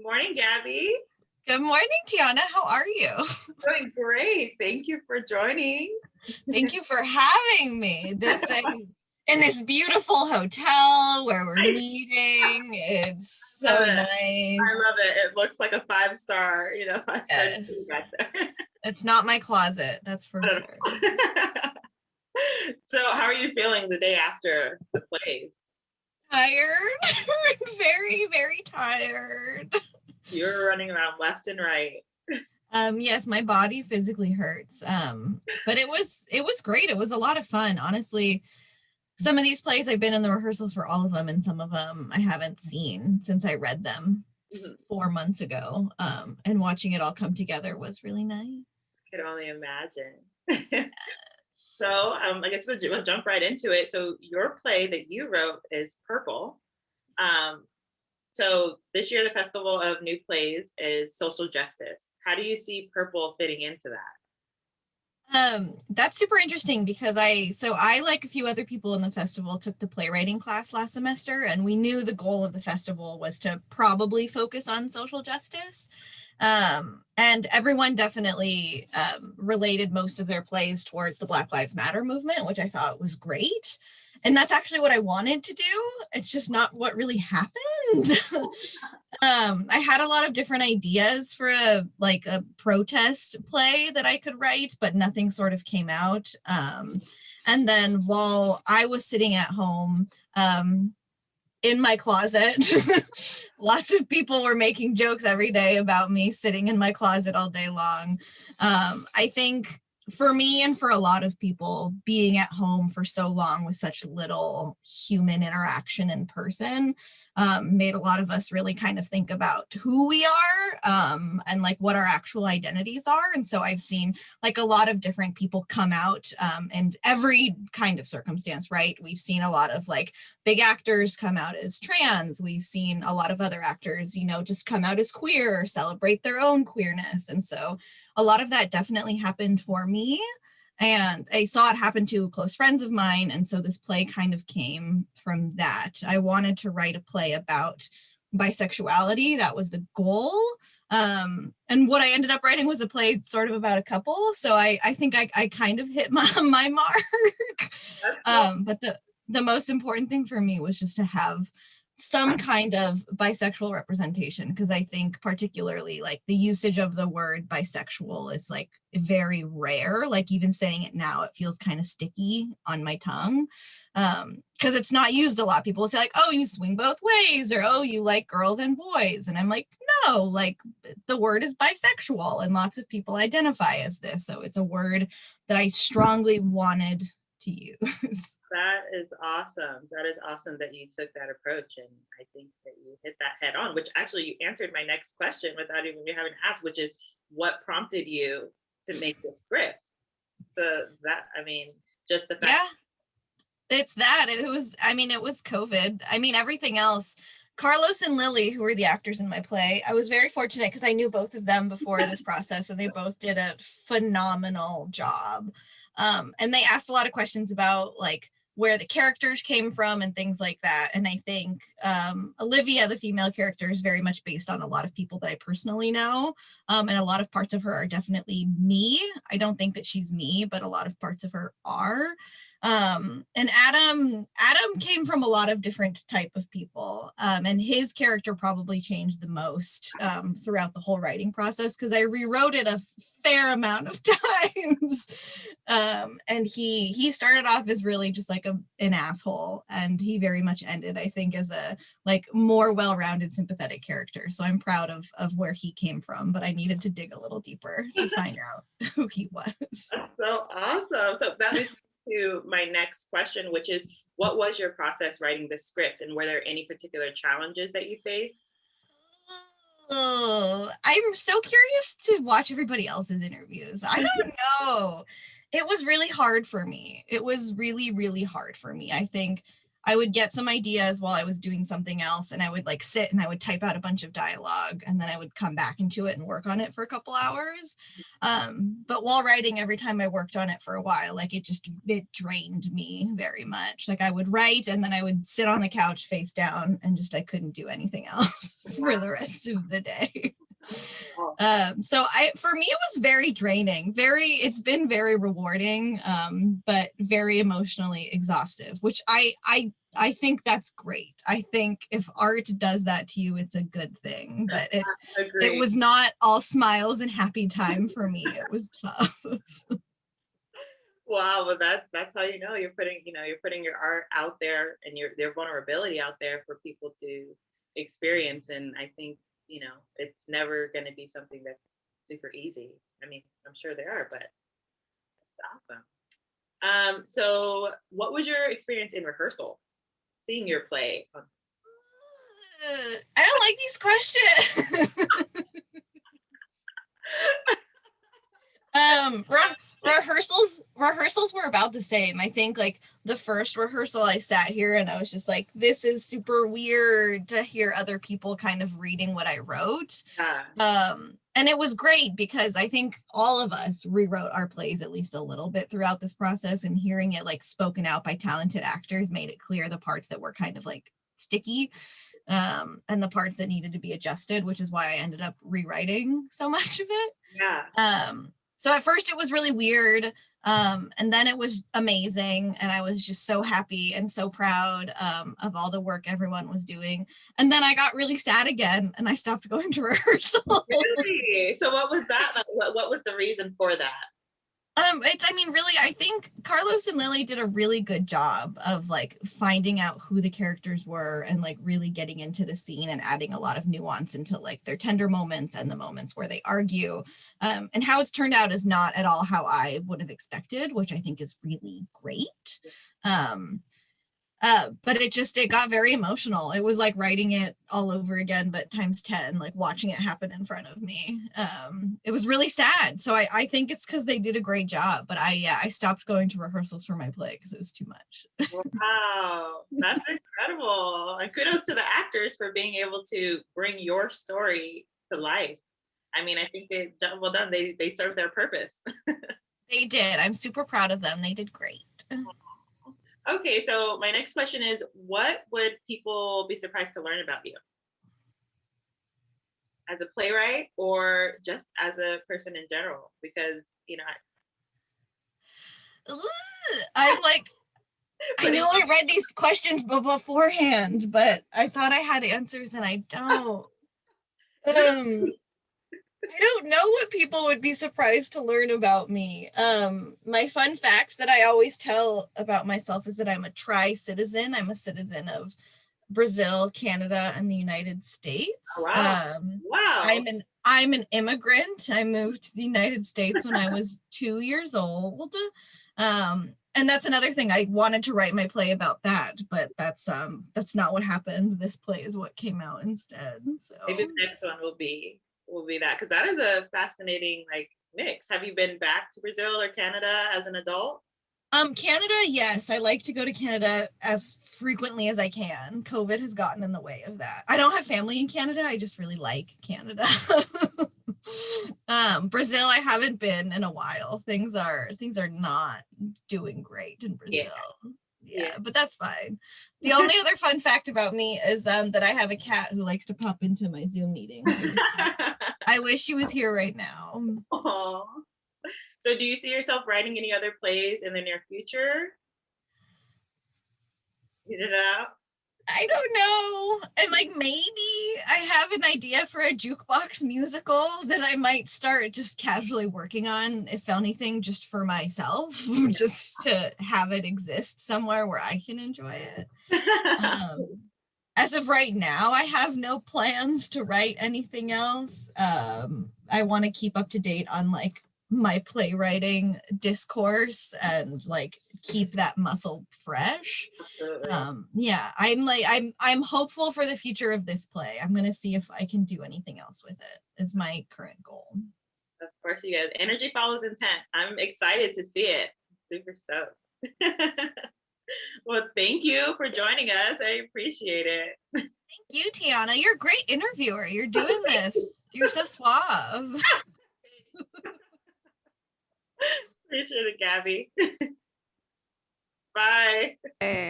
Morning, Gabby. Good morning, Tiana. How are you? Doing great. Thank you for joining. Thank you for having me. In this beautiful hotel where we're meeting. It's Love so it. I love nice. it. It looks like a five-star, five-star Yes. back there. It's not my closet, that's for I don't sure. know. So, how are you feeling the day after the plays? Tired. Very, very tired. You're running around left and right. Yes, my body physically hurts. But it was great. It was a lot of fun. Honestly, some of these plays I've been in the rehearsals for all of them, and some of them I haven't seen since I read them Mhm. 4 months ago. And watching it all come together was really nice. I can only imagine. So, I guess we'll jump right into it. So, your play that you wrote is Purple. Um, So this year, the Festival of New Plays is social justice. How do you see Purple fitting into that? That's super interesting because I like a few other people in the festival took the playwriting class last semester, and we knew the goal of the festival was to probably focus on social justice. And everyone definitely related most of their plays towards the Black Lives Matter movement, which I thought was great. And that's actually what I wanted to do. It's just not what really happened. I had a lot of different ideas for a protest play that I could write, but nothing sort of came out. And then while I was sitting at home, in my closet, lots of people were making jokes every day about me sitting in my closet all day long. I think for me and for a lot of people, being at home for so long with such little human interaction in person made a lot of us really kind of think about who we are, and like what our actual identities are. And so I've seen like a lot of different people come out, in every kind of circumstance, right? We've seen a lot of like big actors come out as trans. We've seen a lot of other actors, just come out as queer or celebrate their own queerness. And so a lot of that definitely happened for me. And I saw it happen to close friends of mine. And so this play kind of came from that. I wanted to write a play about bisexuality. That was the goal. And what I ended up writing was a play sort of about a couple. So I think I kind of hit my mark. That's cool. But the most important thing for me was just to have some kind of bisexual representation, because I think particularly like the usage of the word bisexual is like very rare. Like even saying it now, it feels kind of sticky on my tongue, because it's not used a lot. People will say like, oh, you swing both ways, or oh, you like girls and boys. And I'm like, no, like the word is bisexual and lots of people identify as this. So it's a word that I strongly wanted to use. That is awesome. That is awesome that you took that approach. And I think that you hit that head on, which actually you answered my next question without even you having to ask, which is what prompted you to make the script? So just the fact. Yeah, it's that. It was COVID. Everything else. Carlos and Lily, who were the actors in my play, I was very fortunate because I knew both of them before this process, and they both did a phenomenal job. And they asked a lot of questions about like where the characters came from and things like that. And I think Olivia, the female character, is very much based on a lot of people that I personally know. And a lot of parts of her are definitely me. I don't think that she's me, but a lot of parts of her are. And Adam came from a lot of different type of people, and his character probably changed the most throughout the whole writing process, because I rewrote it a fair amount of times. And he started off as really just like an asshole, and he very much ended, I think, as a like more well-rounded sympathetic character. So I'm proud of where he came from, but I needed to dig a little deeper to find out who he was. That's so awesome. So that leads me to my next question, which is what was your process writing the script, and were there any particular challenges that you faced? Oh, I'm so curious to watch everybody else's interviews. I don't know. It was really hard for me. It was really, really hard for me. I think I would get some ideas while I was doing something else, and I would like sit and I would type out a bunch of dialogue, and then I would come back into it and work on it for a couple hours. But while writing, every time I worked on it for a while, like it drained me very much. Like I would write and then I would sit on the couch face down and just I couldn't do anything else for the rest of the day. So for me it was very draining, it's been very rewarding, but very emotionally exhaustive, which I think that's great. I think if art does that to you, it's a good thing, but it was not all smiles and happy time for me. It was tough. Wow, well that's how you know you're putting your art out there and their vulnerability out there for people to experience. And I think, it's never going to be something that's super easy. I mean, I'm sure there are, but it's awesome. So what was your experience in rehearsal, seeing your play? I don't like these questions. Rehearsals were about the same. I think like the first rehearsal I sat here and I was just like, this is super weird to hear other people kind of reading what I wrote. And it was great because I think all of us rewrote our plays at least a little bit throughout this process, and hearing it like spoken out by talented actors made it clear the parts that were kind of like sticky, and the parts that needed to be adjusted, which is why I ended up rewriting so much of it. Yeah. So at first it was really weird, and then it was amazing, and I was just so happy and so proud of all the work everyone was doing. And then I got really sad again, and I stopped going to rehearsal. Really? So what was that? What was the reason for that? Really, I think Carlos and Lily did a really good job of like finding out who the characters were and like really getting into the scene and adding a lot of nuance into like their tender moments and the moments where they argue. And how it's turned out is not at all how I would have expected, which I think is really great. But it got very emotional. It was like writing it all over again, but times 10, like watching it happen in front of me. It was really sad. So I think it's because they did a great job, but I stopped going to rehearsals for my play because it was too much. Wow, that's incredible. And kudos to the actors for being able to bring your story to life. I mean, I think well done. They served their purpose. They did. I'm super proud of them. They did great. Okay, so my next question is, what would people be surprised to learn about you? As a playwright or just as a person in general? Because, I'm like, I know I read these questions beforehand, but I thought I had answers and I don't. I don't know what people would be surprised to learn about me. My fun fact that I always tell about myself is that I'm a tri-citizen. I'm a citizen of Brazil, Canada, and the United States. Oh, wow. Wow. I'm an immigrant. I moved to the United States when I was 2 years old. And that's another thing. I wanted to write my play about that, but that's not what happened. This play is what came out instead. So maybe the next one will be that, because that is a fascinating like mix. Have you been back to Brazil or Canada as an adult? Canada, yes. I like to go to Canada as frequently as I can. COVID has gotten in the way of that. I don't have family in Canada. I just really like Canada. Brazil, I haven't been in a while. Things are not doing great in Brazil. Yeah, but that's fine. The only other fun fact about me is that I have a cat who likes to pop into my Zoom meetings. I wish she was here right now. Aww. So do you see yourself writing any other plays in the near future? Get it out? I don't know. And like maybe I have an idea for a jukebox musical that I might start just casually working on, if anything, just for myself, just to have it exist somewhere where I can enjoy it. As of right now, I have no plans to write anything else. I want to keep up to date on like my playwriting discourse and like keep that muscle fresh. Yeah, I'm hopeful for the future of this play. I'm gonna see if I can do anything else with it, is my current goal. Of course, you guys. Energy follows intent. I'm excited to see it. Super stoked. Well, thank you for joining us. I appreciate it. Thank you, Tiana. You're a great interviewer. You're doing this. You're so suave. Appreciate it, Gabby. Bye. Hey.